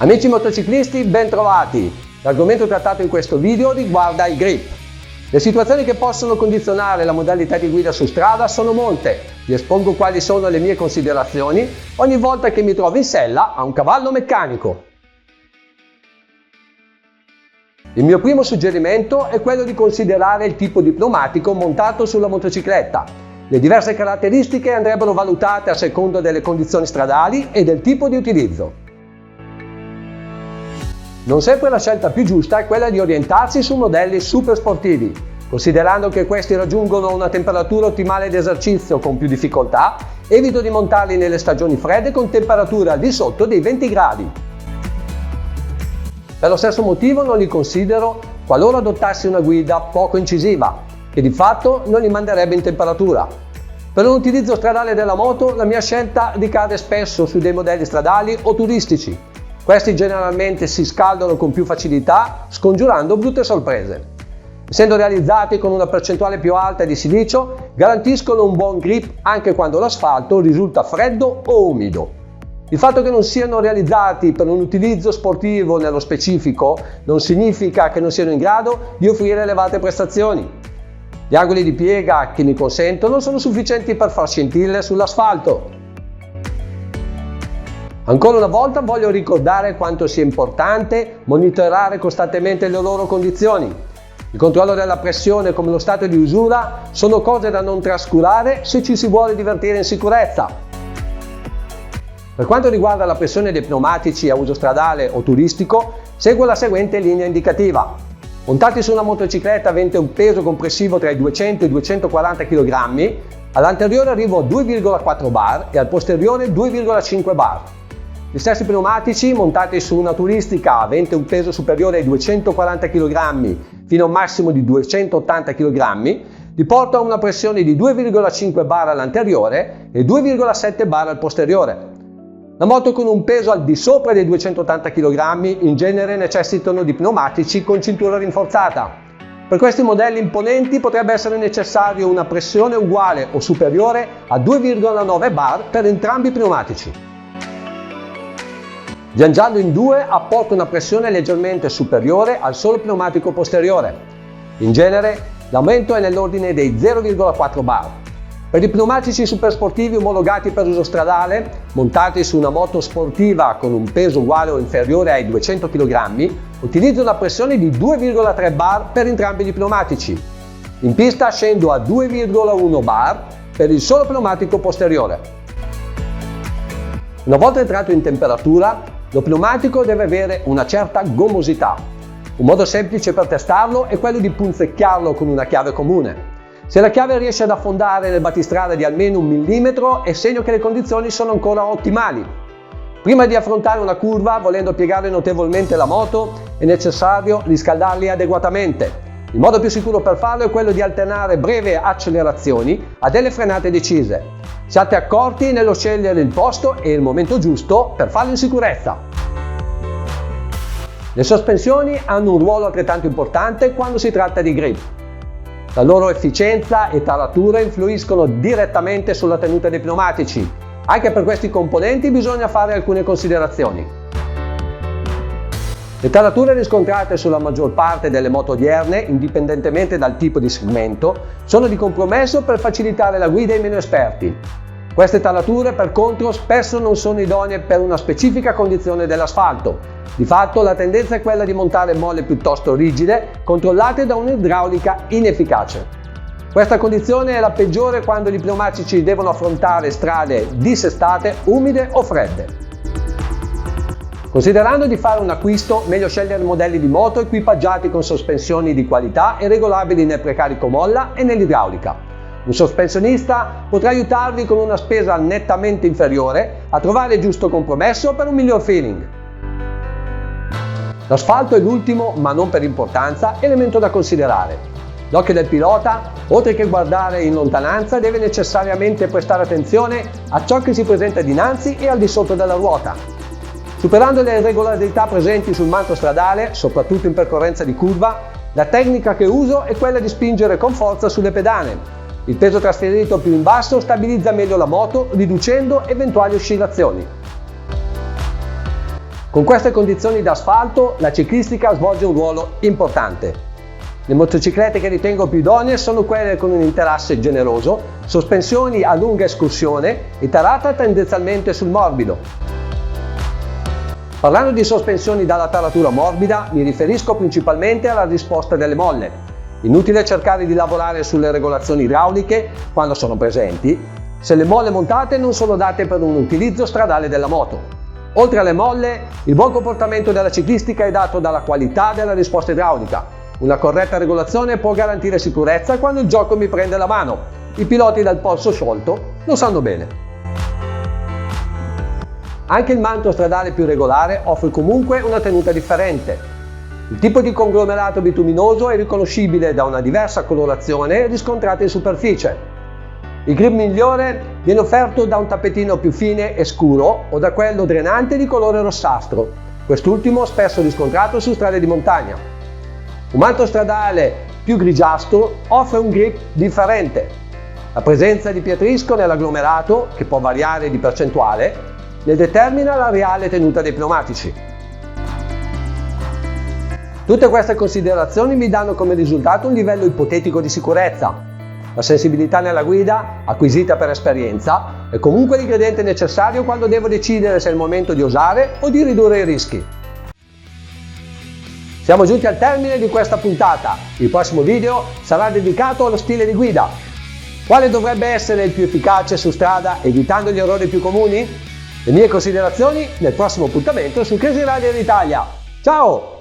Amici motociclisti, ben trovati! L'argomento trattato in questo video riguarda il grip. Le situazioni che possono condizionare la modalità di guida su strada sono molte. Vi espongo quali sono le mie considerazioni ogni volta che mi trovo in sella a un cavallo meccanico. Il mio primo suggerimento è quello di considerare il tipo di pneumatico montato sulla motocicletta. Le diverse caratteristiche andrebbero valutate a seconda delle condizioni stradali e del tipo di utilizzo. Non sempre la scelta più giusta è quella di orientarsi su modelli super sportivi, considerando che questi raggiungono una temperatura ottimale di esercizio con più difficoltà. Evito di montarli nelle stagioni fredde con temperature al di sotto dei 20 gradi. Per lo stesso motivo non li considero qualora adottassi una guida poco incisiva, che di fatto non li manderebbe in temperatura. Per un utilizzo stradale della moto la mia scelta ricade spesso su dei modelli stradali o turistici. Questi generalmente si scaldano con più facilità, scongiurando brutte sorprese. Essendo realizzati con una percentuale più alta di silicio, garantiscono un buon grip anche quando l'asfalto risulta freddo o umido. Il fatto che non siano realizzati per un utilizzo sportivo nello specifico non significa che non siano in grado di offrire elevate prestazioni. Gli angoli di piega che ne consentono sono sufficienti per far scintille sull'asfalto. Ancora una volta voglio ricordare quanto sia importante monitorare costantemente le loro condizioni. Il controllo della pressione come lo stato di usura sono cose da non trascurare se ci si vuole divertire in sicurezza. Per quanto riguarda la pressione dei pneumatici a uso stradale o turistico, seguo la seguente linea indicativa. Montati su una motocicletta avente un peso complessivo tra i 200 e i 240 kg, all'anteriore arrivo a 2,4 bar e al posteriore 2,5 bar. Gli stessi pneumatici montati su una turistica avente un peso superiore ai 240 kg fino a un massimo di 280 kg, li porto a una pressione di 2,5 bar all'anteriore e 2,7 bar al posteriore. La moto con un peso al di sopra dei 280 kg in genere necessitano di pneumatici con cintura rinforzata. Per questi modelli imponenti potrebbe essere necessario una pressione uguale o superiore a 2,9 bar per entrambi i pneumatici. Viaggiando in due apporto una pressione leggermente superiore al solo pneumatico posteriore. In genere l'aumento è nell'ordine dei 0,4 bar. Per i pneumatici supersportivi omologati per uso stradale, montati su una moto sportiva con un peso uguale o inferiore ai 200 kg, utilizzo una pressione di 2,3 bar per entrambi i pneumatici. In pista scendo a 2,1 bar per il solo pneumatico posteriore. Una volta entrato in temperatura, lo pneumatico deve avere una certa gommosità. Un modo semplice per testarlo è quello di punzecchiarlo con una chiave comune. Se la chiave riesce ad affondare nel battistrada di almeno 1 millimetro è segno che le condizioni sono ancora ottimali. Prima di affrontare una curva, volendo piegare notevolmente la moto, è necessario riscaldarli adeguatamente. Il modo più sicuro per farlo è quello di alternare brevi accelerazioni a delle frenate decise. Siate accorti nello scegliere il posto e il momento giusto per farlo in sicurezza. Le sospensioni hanno un ruolo altrettanto importante quando si tratta di grip. La loro efficienza e taratura influiscono direttamente sulla tenuta dei pneumatici. Anche per questi componenti bisogna fare alcune considerazioni. Le tarature riscontrate sulla maggior parte delle moto odierne, indipendentemente dal tipo di segmento, sono di compromesso per facilitare la guida ai meno esperti. Queste tarature, per contro, spesso non sono idonee per una specifica condizione dell'asfalto. Di fatto la tendenza è quella di montare molle piuttosto rigide, controllate da un'idraulica inefficace. Questa condizione è la peggiore quando gli pneumatici devono affrontare strade dissestate, umide o fredde. Considerando di fare un acquisto, meglio scegliere modelli di moto equipaggiati con sospensioni di qualità e regolabili nel precarico molla e nell'idraulica. Un sospensionista potrà aiutarvi con una spesa nettamente inferiore a trovare il giusto compromesso per un miglior feeling. L'asfalto è l'ultimo, ma non per importanza, elemento da considerare. L'occhio del pilota, oltre che guardare in lontananza, deve necessariamente prestare attenzione a ciò che si presenta dinanzi e al di sotto della ruota. Superando le irregolarità presenti sul manto stradale, soprattutto in percorrenza di curva, la tecnica che uso è quella di spingere con forza sulle pedane. Il peso trasferito più in basso stabilizza meglio la moto, riducendo eventuali oscillazioni. Con queste condizioni d'asfalto la ciclistica svolge un ruolo importante. Le motociclette che ritengo più idonee sono quelle con un interasse generoso, sospensioni a lunga escursione e tarata tendenzialmente sul morbido. Parlando di sospensioni dalla taratura morbida, mi riferisco principalmente alla risposta delle molle. Inutile cercare di lavorare sulle regolazioni idrauliche quando sono presenti, se le molle montate non sono date per un utilizzo stradale della moto. Oltre alle molle, il buon comportamento della ciclistica è dato dalla qualità della risposta idraulica. Una corretta regolazione può garantire sicurezza quando il gioco mi prende la mano. I piloti dal polso sciolto lo sanno bene. Anche il manto stradale più regolare offre comunque una tenuta differente. Il tipo di conglomerato bituminoso è riconoscibile da una diversa colorazione riscontrata in superficie. Il grip migliore viene offerto da un tappetino più fine e scuro o da quello drenante di colore rossastro, quest'ultimo spesso riscontrato su strade di montagna. Un manto stradale più grigiastro offre un grip differente. La presenza di pietrisco nell'agglomerato, che può variare di percentuale, ne determina la reale tenuta dei pneumatici. Tutte queste considerazioni mi danno come risultato un livello ipotetico di sicurezza. La sensibilità nella guida, acquisita per esperienza, è comunque l'ingrediente necessario quando devo decidere se è il momento di osare o di ridurre i rischi. Siamo giunti al termine di questa puntata. Il prossimo video sarà dedicato allo stile di guida. Quale dovrebbe essere il più efficace su strada, evitando gli errori più comuni? Le mie considerazioni nel prossimo appuntamento su Crazy Rider Italia. Ciao!